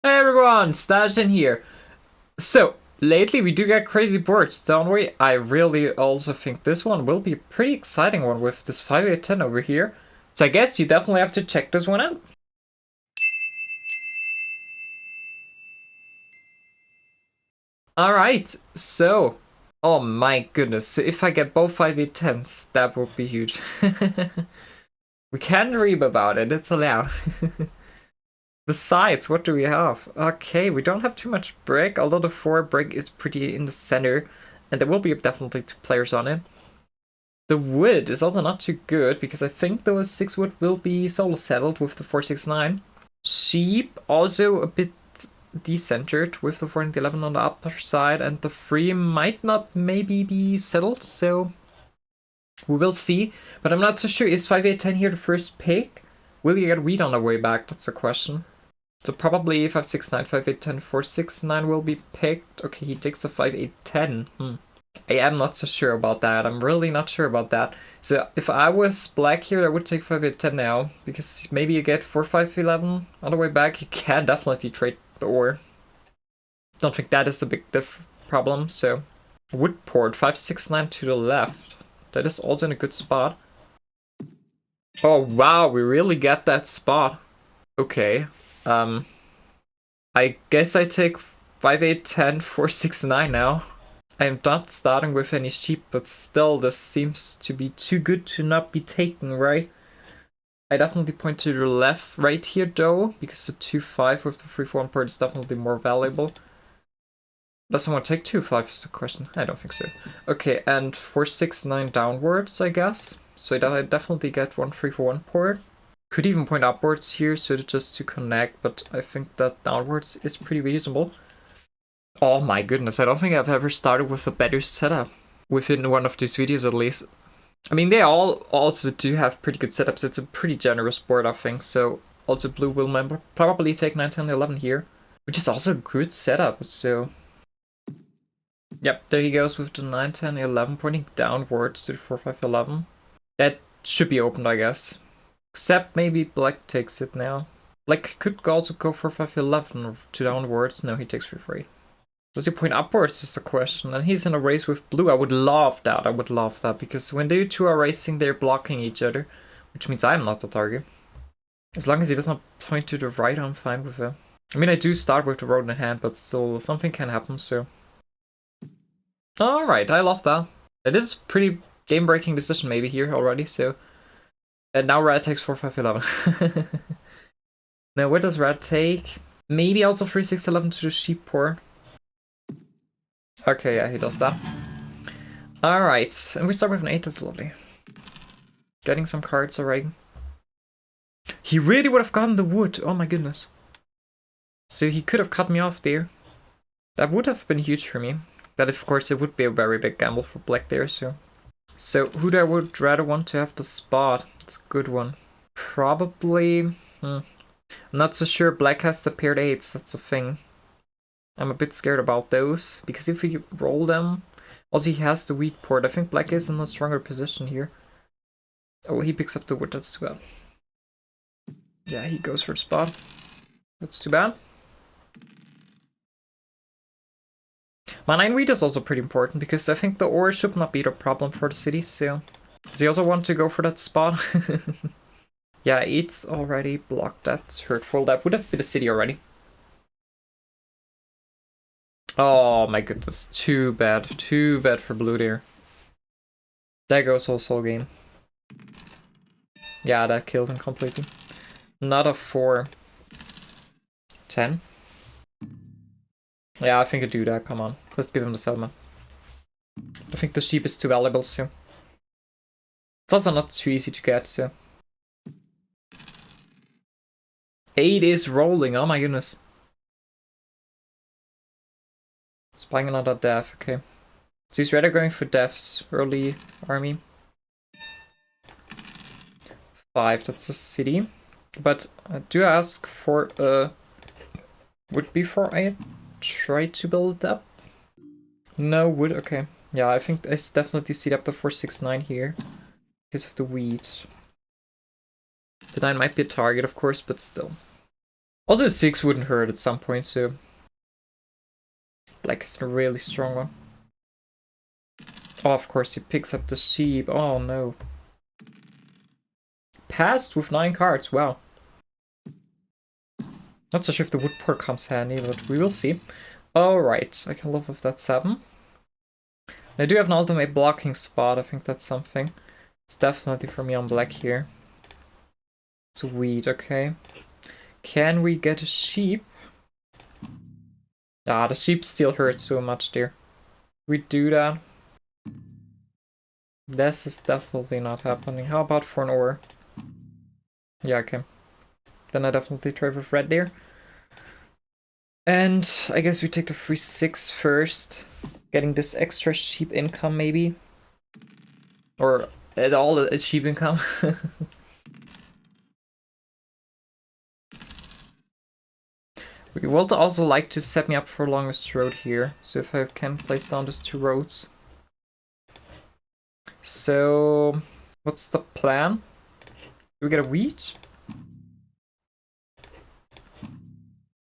Hey everyone, Starshine here. So, lately we do get crazy boards, don't we? I really also think this one will be a pretty exciting one with this 5/8/10 over here. So I guess you definitely have to check this one out. Alright, so, oh my goodness, so if I get both 5/8/10s, that would be huge. We can dream about it, it's allowed. Besides, what do we have? Okay, we don't have too much brick, although the 4 brick is pretty in the center, and there will be definitely 2 players on it. The wood is also not too good, because I think the 6 wood will be solo settled with the 469. Sheep, also a bit decentered with the 4 and the 11 on the upper side, and the 3 might not maybe be settled, so we will see. But I'm not so sure, is 5/8/10 here the first pick? Will you get read on the way back? That's the question. So probably 5/6/9, 5/8/10, 4/6/9 will be picked. Okay, he takes a 5/8/10. I am not so sure about that. I'm really not sure about that. So if I was black here, I would take 5/8/10 now, because maybe you get 4/5/11 on the way back. You can definitely trade the ore. Don't think that is the big problem. So wood port 5/6/9 to the left. That is also in a good spot. Oh wow, we really get that spot. Okay. I guess I take 5/8/10, 4/6/9 now. I'm not starting with any sheep, but still, this seems to be too good to not be taken, right? I definitely point to the left right here, though, because the 2/5 with the 3/4 port is definitely more valuable. Does someone take 2/5 is the question? I don't think so. Okay, and 4/6/9 downwards, I guess. So I definitely get 1 3/4 port. Could even point upwards here, so just to connect, but I think that downwards is pretty reasonable. Oh my goodness, I don't think I've ever started with a better setup within one of these videos, at least. I mean, they all also do have pretty good setups. It's a pretty generous board, I think. So also blue will probably take 9, 10, 11 here, which is also a good setup. So yep, there he goes with the 9, 10, 11 pointing downwards to the 4, 5, 11. That should be opened, I guess. Except maybe black takes it now. Black could also go for 5, 11 to downwards. No, he takes 3, 3. Does he point upwards is the question, and he's in a race with blue. I would love that, because when they two are racing, they're blocking each other, which means I'm not the target. As long as he does not point to the right, I'm fine with it. I mean, I do start with the road in hand, but still, something can happen, so. Alright, I love that. It is a pretty game-breaking decision maybe here already, so. And now red takes 4, 5, 11. Now, what does red take? Maybe also 3, 6, 11 to the sheep port. Okay, yeah, he does that. Alright, and we start with an 8, that's lovely. Getting some cards already. He really would have gotten the wood, oh my goodness. So he could have cut me off there. That would have been huge for me. But of course it would be a very big gamble for black there, so. So who do I would rather want to have the spot? It's a good one. Probably, I'm not so sure black has the paired 8s, that's the thing. I'm a bit scared about those, because if we roll them... Also, he has the wheat port. I think black is in a stronger position here. Oh, he picks up the wood. That's too bad. Yeah, he goes for a spot. That's too bad. My 9 wheat is also pretty important, because I think the ore should not be the problem for the city, so... Does he also want to go for that spot? Yeah, 8's already blocked. That's hurtful. That would have been the city already. Oh my goodness, too bad for blue there. There goes whole soul game. Yeah, that killed him completely. Not a 4. 10. Yeah, I think I do that, come on. Let's give him the settlement. I think the sheep is too valuable, so. It's also not too easy to get, so. 8 is rolling, oh my goodness. Spying another death, okay. So he's rather going for deaths, early army. 5, that's a city. But I do ask for a wood before I try to build it up. No wood, okay. Yeah, I think I definitely see up to 4/6/9 here because of the wheat. The 9 might be a target, of course, but still. Also, a 6 wouldn't hurt at some point, so black is a really strong one. Oh, of course, he picks up the sheep. Oh, no. Passed with 9 cards, wow. Not so sure if the wood port comes handy, but we will see. Alright, I can live with that 7. I do have an ultimate blocking spot, I think that's something. It's definitely for me on black here. Sweet, okay. Can we get a sheep? Ah, the sheep still hurts so much there. We do that. This is definitely not happening. How about for an ore? Yeah, okay. Then I definitely try with red there. And I guess we take the 3-6 first. Getting this extra sheep income, maybe? Or at all a sheep income. We would also like to set me up for longest road here. So if I can place down these 2 roads. So, what's the plan? Do we get a wheat?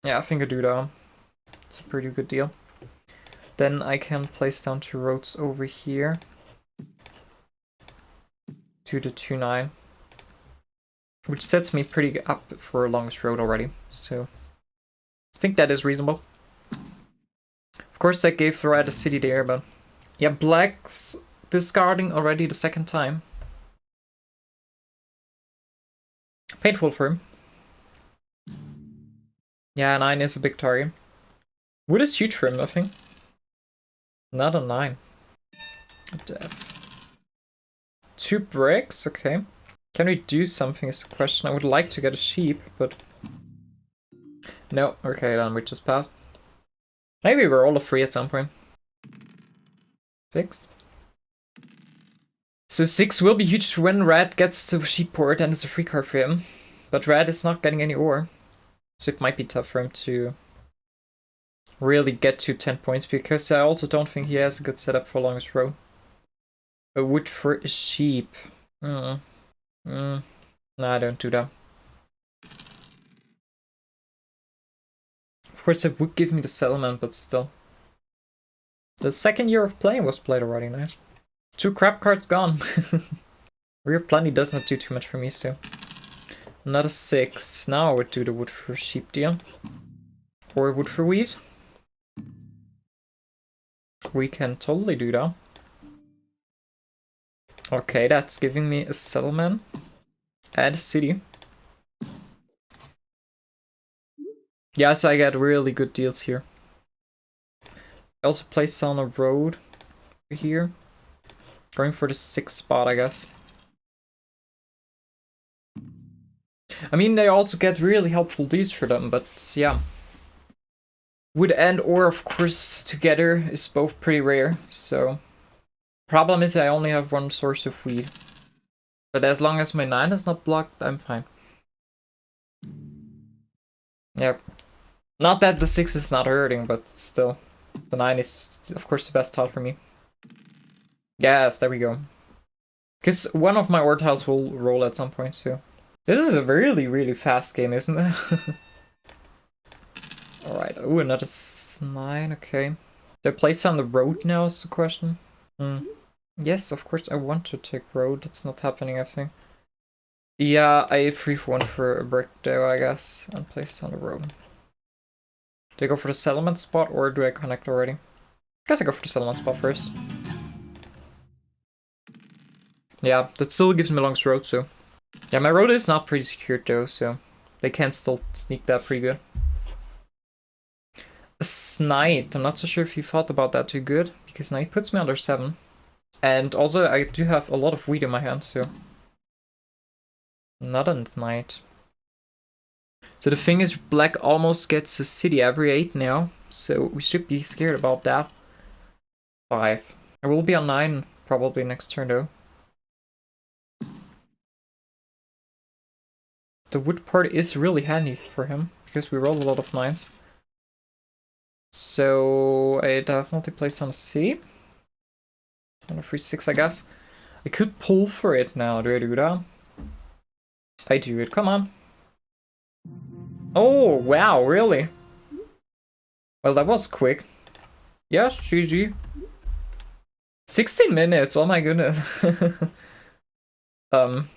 Yeah, I think I do that. It's a pretty good deal. Then I can place down 2 roads over here. To the 2-9. Which sets me pretty up for longest road already. So, I think that is reasonable. Of course, that gave red a city there, but yeah, black's discarding already the 2nd time. Painful for him. Yeah, 9 is a big target. Wood is huge for him, I think. Not a 9. Death. 2 bricks, okay. Can we do something is the question. I would like to get a sheep, but... No, okay, then we just pass. Maybe we're all free at some point. 6. So 6 will be huge when red gets to sheep port and it's a free card for him. But red is not getting any ore. So it might be tough for him to really get to 10 points, because I also don't think he has a good setup for longest row. A wood for a sheep. No, I don't do that. Of course, it would give me the settlement, but still. The 2nd year of playing was played already, nice. 2 crap cards gone. Rear Plenty does not do too much for me, so. Another 6. Now I would do the wood for sheep deal. Or wood for wheat. We can totally do that. Okay, that's giving me a settlement. And a city. Yes, I get really good deals here. I also place on a road here. Going for the 6th spot, I guess. I mean, they also get really helpful deals for them, but yeah. Wood and ore, of course, together is both pretty rare, so... Problem is I only have 1 source of wheat. But as long as my 9 is not blocked, I'm fine. Yep. Not that the 6 is not hurting, but still. The 9 is, of course, the best tile for me. Yes, there we go. Because one of my ore tiles will roll at some point, too. This is a really, really fast game, isn't it? Alright, ooh, another 9, okay. Do I place on the road now is the question? Yes, of course I want to take road, it's not happening, I think. Yeah, I 3-1 for a brick though, I guess, and place on the road. Do I go for the settlement spot, or do I connect already? I guess I go for the settlement spot first. Yeah, that still gives me longest road, so... Yeah, my road is not pretty secured though, so... They can still sneak that pretty good. A Snipe, I'm not so sure if you thought about that too good, because Knight puts me under 7. And also, I do have a lot of wheat in my hand, so... Not a Knight. So the thing is, black almost gets a city every 8 now, so we should be scared about that. 5. I will be on 9 probably next turn though. The wood part is really handy for him, because we roll a lot of 9s. So I definitely place on a city. On a 3-6, I guess. I could pull for it now. Do I do that? I do it. Come on. Oh, wow, really? Well, that was quick. Yes, GG. 16 minutes, oh my goodness. um,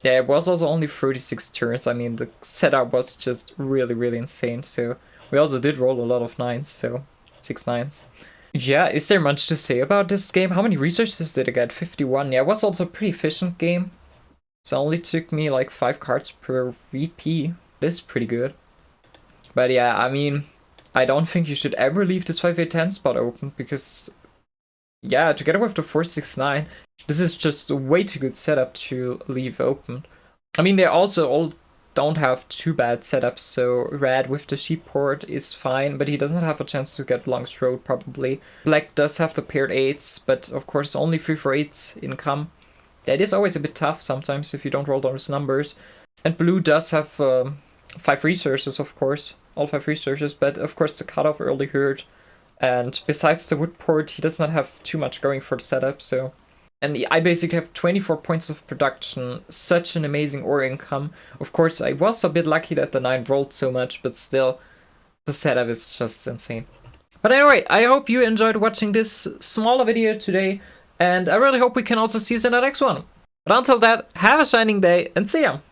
yeah, it was also only 36 turns. I mean, the setup was just really, really insane. So we also did roll a lot of nines, so 6 9s. Yeah, is there much to say about this game? How many resources did I get? 51. Yeah, it was also a pretty efficient game. So it only took me like 5 cards per VP. This is pretty good. But yeah, I mean, I don't think you should ever leave this 5-8-10 spot open because, yeah, together with the 4-6-9, this is just a way too good setup to leave open. I mean, they also all don't have too bad setups, so red with the sheep port is fine, but he doesn't have a chance to get long throat probably. Black does have the paired 8s, but of course only 3-4-8s income. That is always a bit tough sometimes if you don't roll those numbers. And blue does have 5 resources, of course, all 5 resources, but of course the cutoff early hurt. And besides the wood port, he does not have too much going for the setup, so. And I basically have 24 points of production, such an amazing ore income. Of course, I was a bit lucky that the 9 rolled so much, but still, the setup is just insane. But anyway, I hope you enjoyed watching this smaller video today, and I really hope we can also see you in the next one. But until that, have a shining day, and see ya!